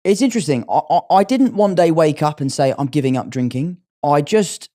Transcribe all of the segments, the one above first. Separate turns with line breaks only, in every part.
It's interesting. I didn't one day wake up and say, I'm giving up drinking. I just,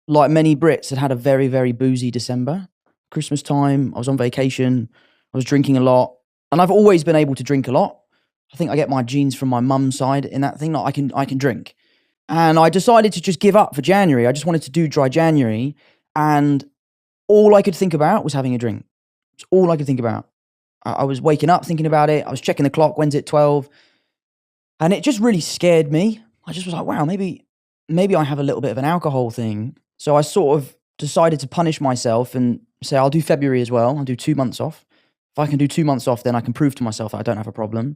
like many Brits, had a very, very boozy December. Christmas time, I was on vacation, I was drinking a lot. And I've always been able to drink a lot. I think I get my genes from my mum's side in that thing. Like I can drink. And I decided to just give up for January. I just wanted to do dry January. And all I could think about was having a drink. It's all I could think about. I was waking up thinking about it. I was checking the clock. When's it 12? And it just really scared me. I just was like, wow, maybe I have a little bit of an alcohol thing. So I sort of decided to punish myself and say, I'll do February as well. I'll do 2 months off. If I can do 2 months off, then I can prove to myself that I don't have a problem.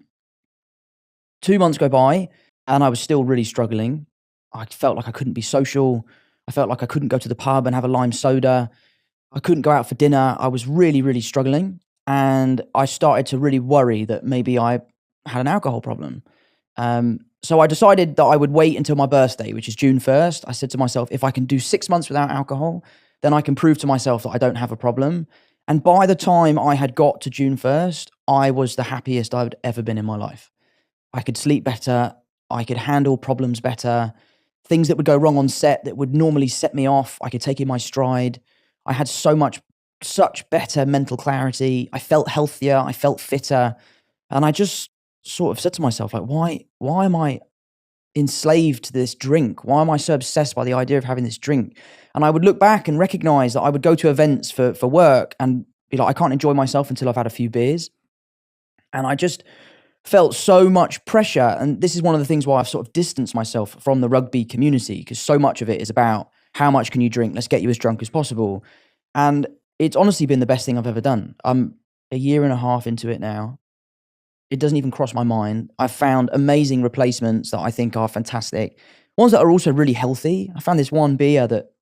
2 months go by and I was still really struggling. I felt like I couldn't be social. I felt like I couldn't go to the pub and have a lime soda. I couldn't go out for dinner. I was really, really struggling. And I started to really worry that maybe I had an alcohol problem. So I decided that I would wait until my birthday, which is June 1st. I said to myself, if I can do 6 months without alcohol, then I can prove to myself that I don't have a problem. And by the time I had got to June 1st, I was the happiest I've ever been in my life. I could sleep better. I could handle problems better. Things that would go wrong on set that would normally set me off, I could take in my stride. I had such better mental clarity. I felt healthier. I felt fitter. And I just sort of said to myself, like, why am I enslaved to this drink? Why am I so obsessed by the idea of having this drink? And I would look back and recognize that I would go to events for work and be like, I can't enjoy myself until I've had a few beers. And I just felt so much pressure. And this is one of the things why I've sort of distanced myself from the rugby community, because so much of it is about how much can you drink? Let's get you as drunk as possible. And it's honestly been the best thing I've ever done. I'm a year and a half into it now. It doesn't even cross my mind. I've found amazing replacements that I think are fantastic. Ones that are also really healthy. I found this one beer that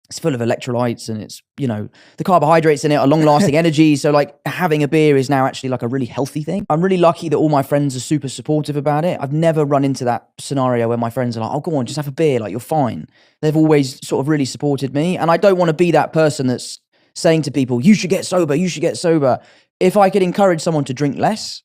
it's full of electrolytes and it's, the carbohydrates in it are long-lasting energy. So like having a beer is now actually like a really healthy thing. I'm really lucky that all my friends are super supportive about it. I've never run into that scenario where my friends are like, oh, go on, just have a beer. Like, you're fine. They've always sort of really supported me. And I don't want to be that person that's saying to people, you should get sober, you should get sober. If I could encourage someone to drink less,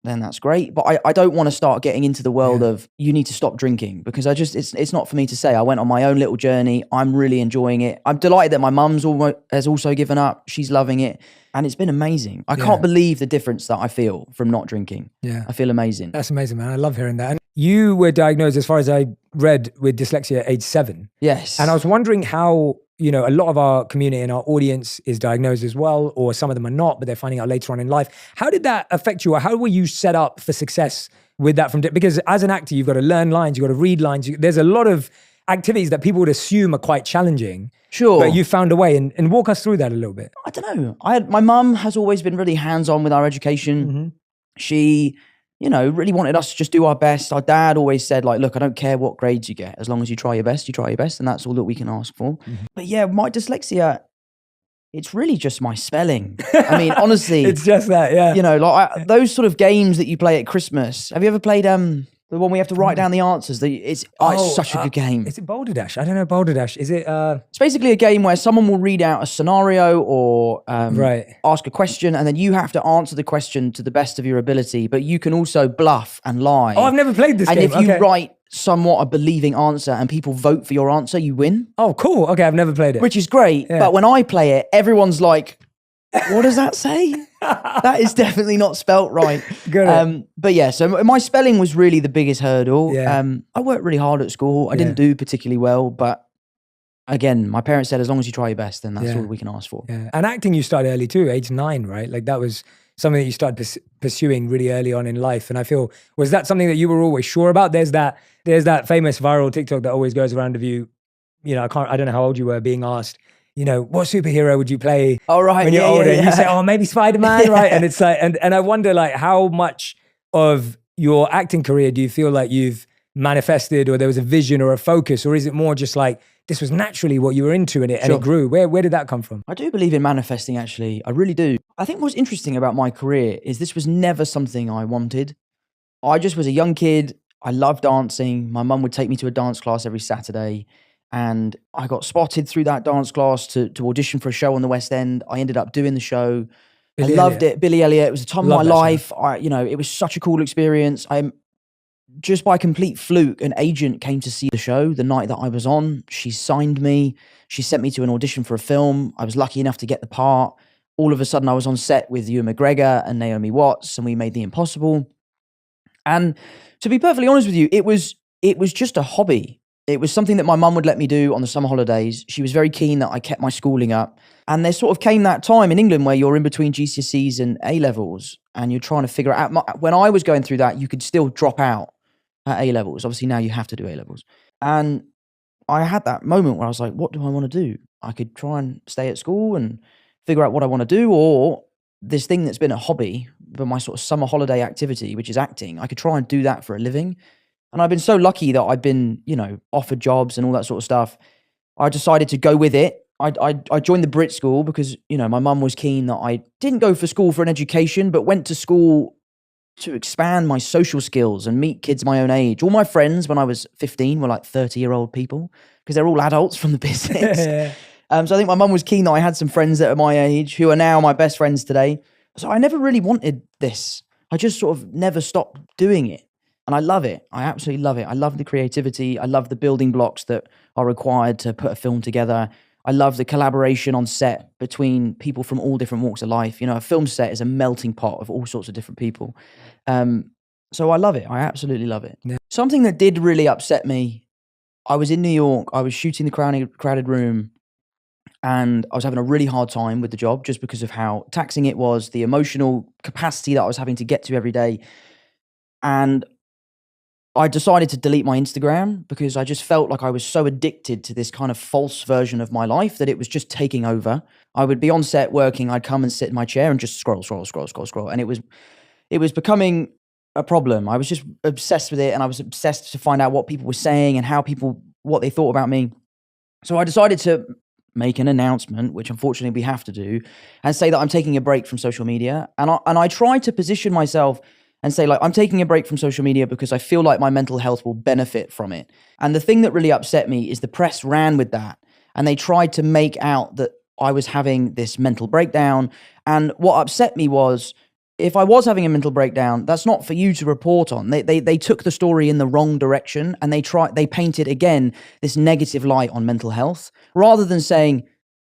then that's great. But I don't want to start getting into the world of you need to stop drinking, because it's not for me to say. I went on my own little journey. I'm really enjoying it. I'm delighted that my mum's has also given up. She's loving it. And it's been amazing. I can't believe the difference that I feel from not drinking. Yeah. I feel amazing.
That's amazing, man. I love hearing that. And you were diagnosed, as far as I read, with dyslexia at age 7.
Yes.
And I was wondering how, a lot of our community and our audience is diagnosed as well, or some of them are not, but they're finding out later on in life. How did that affect you? Or how were you set up for success with that? Because as an actor, you've got to learn lines, you've got to read lines. There's a lot of activities that people would assume are quite challenging.
Sure.
But you found a way, and walk us through that a little bit.
I don't know. My mum has always been really hands-on with our education. Mm-hmm. She, really wanted us to just do our best. Our dad always said, like, look, I don't care what grades you get. As long as you try your best, and that's all that we can ask for. Mm-hmm. But yeah, my dyslexia, it's really just my spelling. I mean, honestly.
It's just that, yeah.
Those sort of games that you play at Christmas. Have you ever played the one we have to write down the answers? It's such a good game.
Is it Boulder Dash? I don't know Boulder Dash. Is it?
It's basically a game where someone will read out a scenario or ask a question, and then you have to answer the question to the best of your ability. But you can also bluff and lie.
Oh, I've never played this game.
And if you write somewhat a believing answer and people vote for your answer, you win.
Oh, cool. Okay, I've never played it.
Which is great. Yeah. But when I play it, everyone's like, what does that say? That is definitely not spelt right. But yeah, so my spelling was really the biggest hurdle. Yeah. I worked really hard at school. I didn't do particularly well, but again, my parents said, as long as you try your best, then that's all we can ask for.
Yeah. And acting you started early too, age 9, right? Like that was something that you started pursuing really early on in life. And I feel, was that something that you were always sure about? There's that famous viral TikTok that always goes around of you, I don't know how old you were, being asked, what superhero would you play when you're older? And you say, oh, maybe Spider-Man, right? And it's like, and I wonder, like, how much of your acting career do you feel like you've manifested, or there was a vision or a focus, or is it more just like, this was naturally what you were into and it grew? Where did that come from?
I do believe in manifesting, actually. I really do. I think what's interesting about my career is this was never something I wanted. I just was a young kid. I loved dancing. My mum would take me to a dance class every Saturday. And I got spotted through that dance class to audition for a show on the West End. I ended up doing the show. I loved it. Billy Elliot. It was a time of my life. It was such a cool experience. just by complete fluke, an agent came to see the show the night that I was on. She signed me. She sent me to an audition for a film. I was lucky enough to get the part. All of a sudden, I was on set with Ewan McGregor and Naomi Watts, and we made The Impossible. And to be perfectly honest with you, it was just a hobby. It was something that my mum would let me do on the summer holidays. She was very keen that I kept my schooling up. And there sort of came that time in England where you're in between GCSEs and A-levels, and you're trying to figure out. When I was going through that, you could still drop out at A-levels. Obviously, now you have to do A-levels. And I had that moment where I was like, what do I want to do? I could try and stay at school and figure out what I want to do, or this thing that's been a hobby, but my sort of summer holiday activity, which is acting, I could try and do that for a living. And I've been so lucky that I've been, offered jobs and all that sort of stuff. I decided to go with it. I joined the Brit school because, my mum was keen that I didn't go for school for an education, but went to school to expand my social skills and meet kids my own age. All my friends when I was 15 were like 30-year-old people because they're all adults from the business. So I think my mum was keen that I had some friends that are my age who are now my best friends today. So I never really wanted this. I just sort of never stopped doing it. And I love it. I absolutely love it. I love the creativity. I love the building blocks that are required to put a film together. I love the collaboration on set between people from all different walks of life. A film set is a melting pot of all sorts of different people. So I love it. I absolutely love it.
Yeah.
Something that did really upset me, I was in New York. I was shooting The Crowded Room, and I was having a really hard time with the job just because of how taxing it was, the emotional capacity that I was having to get to every day. And I decided to delete my Instagram because I just felt like I was so addicted to this kind of false version of my life that it was just taking over. I would be on set working, I'd come and sit in my chair and just scroll. And it was becoming a problem. I was just obsessed with it, and I was obsessed to find out what people were saying and what they thought about me. So I decided to make an announcement, which unfortunately we have to do, and say that I'm taking a break from social media. And I tried to position myself and say, I'm taking a break from social media because I feel like my mental health will benefit from it. And the thing that really upset me is the press ran with that, and they tried to make out that I was having this mental breakdown. And what upset me was, if I was having a mental breakdown, that's not for you to report on. They took the story in the wrong direction, and they painted again this negative light on mental health, rather than saying,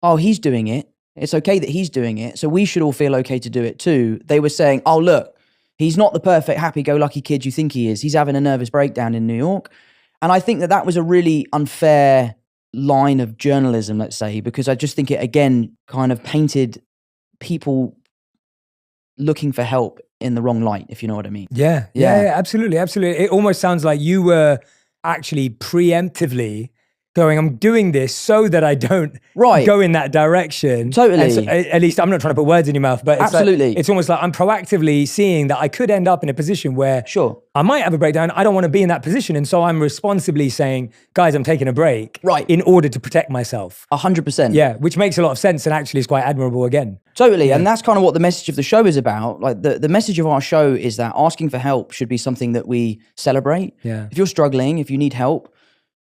oh, he's doing it. It's okay that he's doing it, so we should all feel okay to do it too. They were saying, oh, look, he's not the perfect happy-go-lucky kid you think he is. He's having a nervous breakdown in New York. And I think that was a really unfair line of journalism, let's say, because I just think it, again, kind of painted people looking for help in the wrong light, if you know what I mean.
Yeah, absolutely. It almost sounds like you were actually preemptively going, I'm doing this so that I don't go in that direction.
Totally.
So, at least I'm not trying to put words in your mouth, but it's
absolutely.
It's almost like I'm proactively seeing that I could end up in a position where I might have a breakdown. I don't want to be in that position. And so I'm responsibly saying, guys, I'm taking a break in order to protect myself.
100%.
Yeah, which makes a lot of sense and actually is quite admirable again.
Totally. Yeah. And that's kind of what the message of the show is about. Like the message of our show is that asking for help should be something that we celebrate.
Yeah.
If you're struggling, if you need help,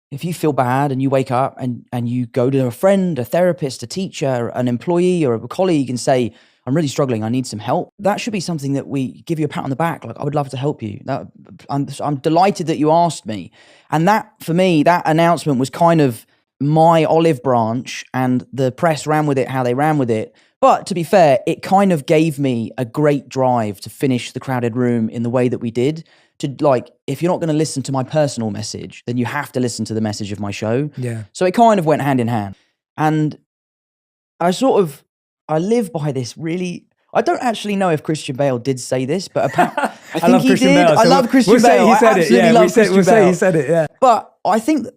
if you feel bad and you wake up and you go to a friend, a therapist, a teacher, an employee or a colleague and say, I'm really struggling, I need some help, that should be something that we give you a pat on the back. Like, I would love to help you. I'm delighted that you asked me. And that, for me, that announcement was kind of my olive branch, and the press ran with it how they ran with it. But to be fair, it kind of gave me a great drive to finish The Crowded Room in the way that we did. If you're not going to listen to my personal message, then you have to listen to the message of my show.
Yeah.
So it kind of went hand in hand. And I live by this really, I don't actually know if Christian Bale did say this, but I think he
Christian
did.
Bale, so
I love Christian Bale.
He said
I
it. Yeah,
love Christian
we'll
Bale.
say he said it, yeah.
But I think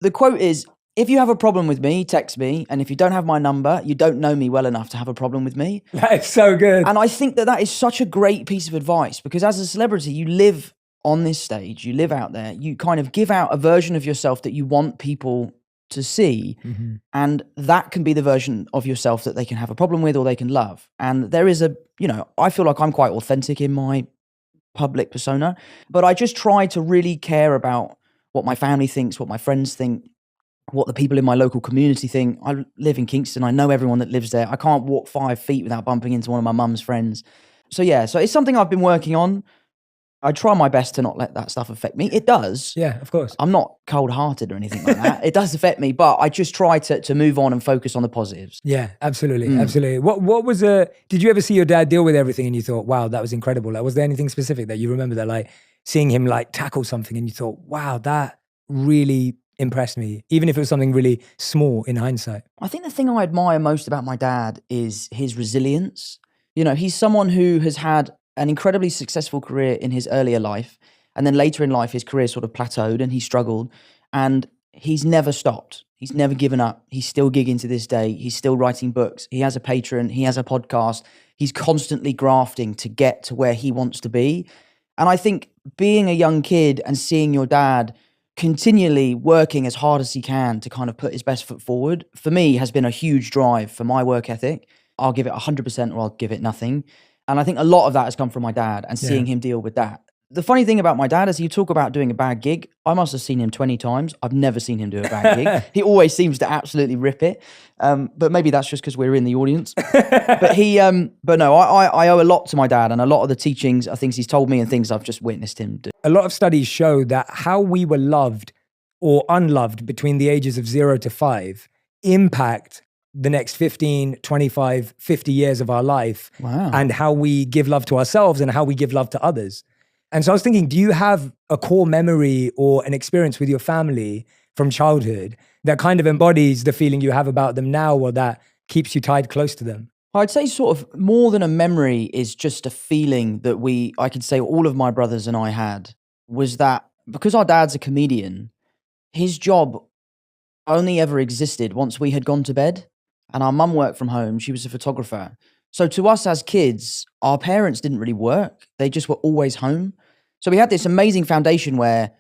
the quote is, if you have a problem with me, text me. And if you don't have my number, you don't know me well enough to have a problem with me.
That is so good.
And I think that is such a great piece of advice, because as a celebrity, you live on this stage, you live out there, you kind of give out a version of yourself that you want people to see.
Mm-hmm.
And that can be the version of yourself that they can have a problem with or they can love. And there is I feel like I'm quite authentic in my public persona, but I just try to really care about what my family thinks, what my friends think, what the people in my local community think. I live in Kingston. I know everyone that lives there. I can't walk 5 feet without bumping into one of my mum's friends. So yeah, so it's something I've been working on. I try my best to not let that stuff affect me. It does.
Yeah, of course.
I'm not cold-hearted or anything like that. It does affect me, but I just try to move on and focus on the positives.
Yeah, absolutely, absolutely. What was did you ever see your dad deal with everything and you thought, wow, that was incredible? Like, was there anything specific that you remember that, like, seeing him like tackle something and you thought, wow, that really impressed me, even if it was something really small in hindsight?
I think the thing I admire most about my dad is his resilience. You know, he's someone who has had an incredibly successful career in his earlier life, and then later in life, his career sort of plateaued and he struggled, and he's never stopped. He's never given up. He's still gigging to this day. He's still writing books. He has a Patreon. He has a podcast. He's constantly grafting to get to where he wants to be. And I think being a young kid and seeing your dad continually working as hard as he can to kind of put his best foot forward, for me, has been a huge drive for my work ethic. I'll give it 100% or I'll give it nothing. And I think a lot of that has come from my dad and seeing him deal with that. The funny thing about my dad is you talk about doing a bad gig. I must have seen him 20 times. I've never seen him do a bad gig. He always seems to absolutely rip it. But maybe that's just because we're in the audience. But no, I owe a lot to my dad, and a lot of the teachings are things he's told me and things I've just witnessed him do.
A lot of studies show that how we were loved or unloved between the ages of 0 to 5 impact the next 15, 25, 50 years of our life.
Wow.
And how we give love to ourselves and how we give love to others. And so I was thinking, do you have a core memory or an experience with your family from childhood that kind of embodies the feeling you have about them now, or that keeps you tied close to them?
I'd say sort of more than a memory is just a feeling that I could say all of my brothers and I had, was that because our dad's a comedian, his job only ever existed once we had gone to bed. And our mum worked from home. She was a photographer. So to us as kids, our parents didn't really work. They just were always home. So we had this amazing foundation where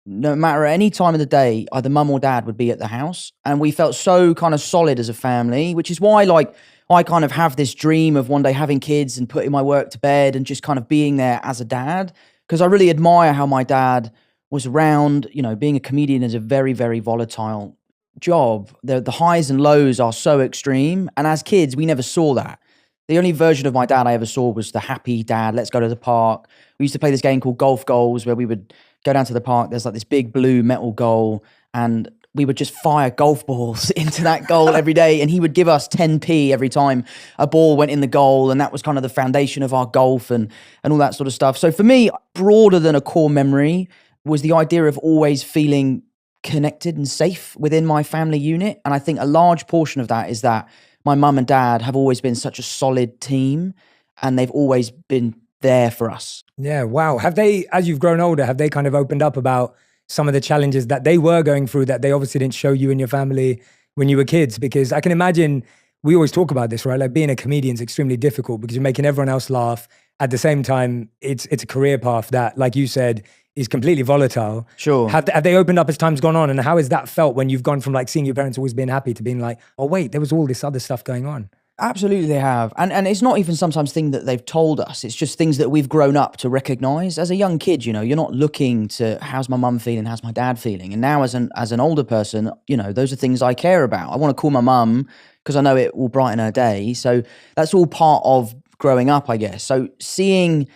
no matter any time of the day, either mum or dad would be at the house. And we felt so kind of solid as a family, which is why like I kind of have this dream of one day having kids and putting my work to bed and just kind of being there as a dad. Because I really admire how my dad was around. You know, being a comedian is a very, very volatile job. The highs and lows are so extreme. And as kids, we never saw that. The only version of my dad I ever saw was the happy dad, let's go to the park. We used to play this game called Golf Goals where we would go down to the park. There's like this big blue metal goal and we would just fire golf balls into that goal every day. And he would give us 10p every time a ball went in the goal. And that was kind of the foundation of our golf and all that sort of stuff. So for me, broader than a core memory was the idea of always feeling connected and safe within my family unit. And I think a large portion of that is that my mum and dad have always been such a solid team and they've always been there for us.
Yeah, wow. Have they, as you've grown older, have they kind of opened up about some of the challenges that they were going through that they obviously didn't show you and your family when you were kids? Because I can imagine, we always talk about this, right? Like being a comedian is extremely difficult because you're making everyone else laugh. At the same time, it's a career path that, like you said, is completely volatile.
Sure.
Have they opened up as time's gone on? And how has that felt when you've gone from like seeing your parents always being happy to being like, oh wait, there was all this other stuff going on?
Absolutely they have. And it's not even sometimes things that they've told us. It's just things that we've grown up to recognize. As a young kid, you know, you're not looking to how's my mum feeling, how's my dad feeling. And now as an older person, you know, those are things I care about. I want to call my mum because I know it will brighten her day. So that's all part of growing up, I guess. So seeing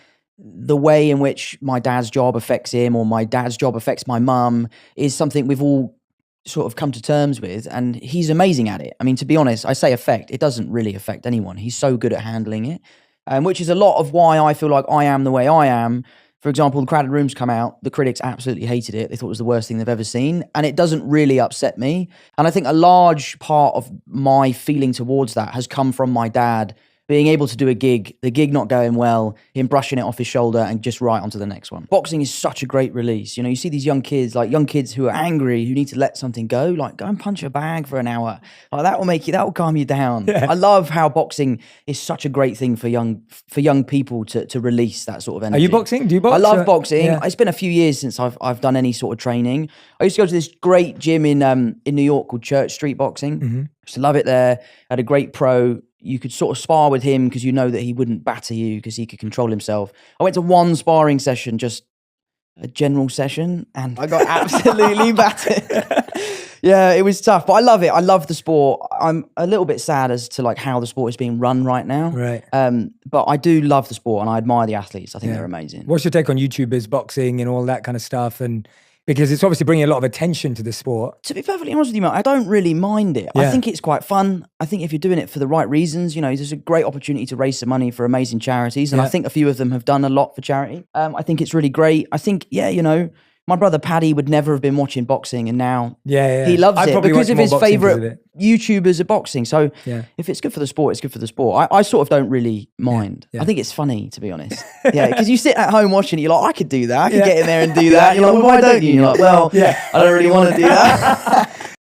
the way in which my dad's job affects him or my dad's job affects my mum is something we've all sort of come to terms with, and he's amazing at it. I mean, to be honest, I say affect, it doesn't really affect anyone. He's so good at handling it, which is a lot of why I feel like I am the way I am. For example, The Crowded Room's come out, the critics absolutely hated it. They thought it was the worst thing they've ever seen, and it doesn't really upset me. And I think a large part of my feeling towards that has come from my dad being able to do a gig, the gig not going well, him brushing it off his shoulder and just right onto the next one. Boxing is such a great release. You know, you see these young kids who are angry, who need to let something go, like go and punch a bag for an hour. Like that will calm you down. Yeah. I love how boxing is such a great thing for young people to release that sort of energy.
Are you boxing? Do you box?
I love boxing.
Yeah.
It's been a few years since I've done any sort of training. I used to go to this great gym in New York called Church Street Boxing. Mm-hmm. Used to love it there. Had a great pro. You could sort of spar with him because you know that he wouldn't batter you because he could control himself. I went to one sparring session, just a general session, and I got absolutely battered. Yeah, it was tough, but I love it. I love the sport. I'm a little bit sad as to like how the sport is being run right now.
Right.
But I do love the sport and I admire the athletes. I think
Yeah.
they're amazing.
What's your take on YouTubers, boxing, and all that kind of stuff? And because it's obviously bringing a lot of attention to the sport.
To be perfectly honest with you, mate, I don't really mind it.
Yeah.
I think it's quite fun. I think if you're doing it for the right reasons, you know, there's a great opportunity to raise some money for amazing charities. And I think a few of them have done a lot for charity. I think it's really great. I think, yeah, you know, my brother Paddy would never have been watching boxing and now he loves it because of his favourite YouTubers are boxing. So if it's good for the sport, it's good for the sport. I sort of don't really mind. I think it's funny, to be honest. Yeah, because you sit at home watching it, you're like, I could do that. I could get in there and do that. You're like, well, why don't you? You're like, well, I don't really want to do that.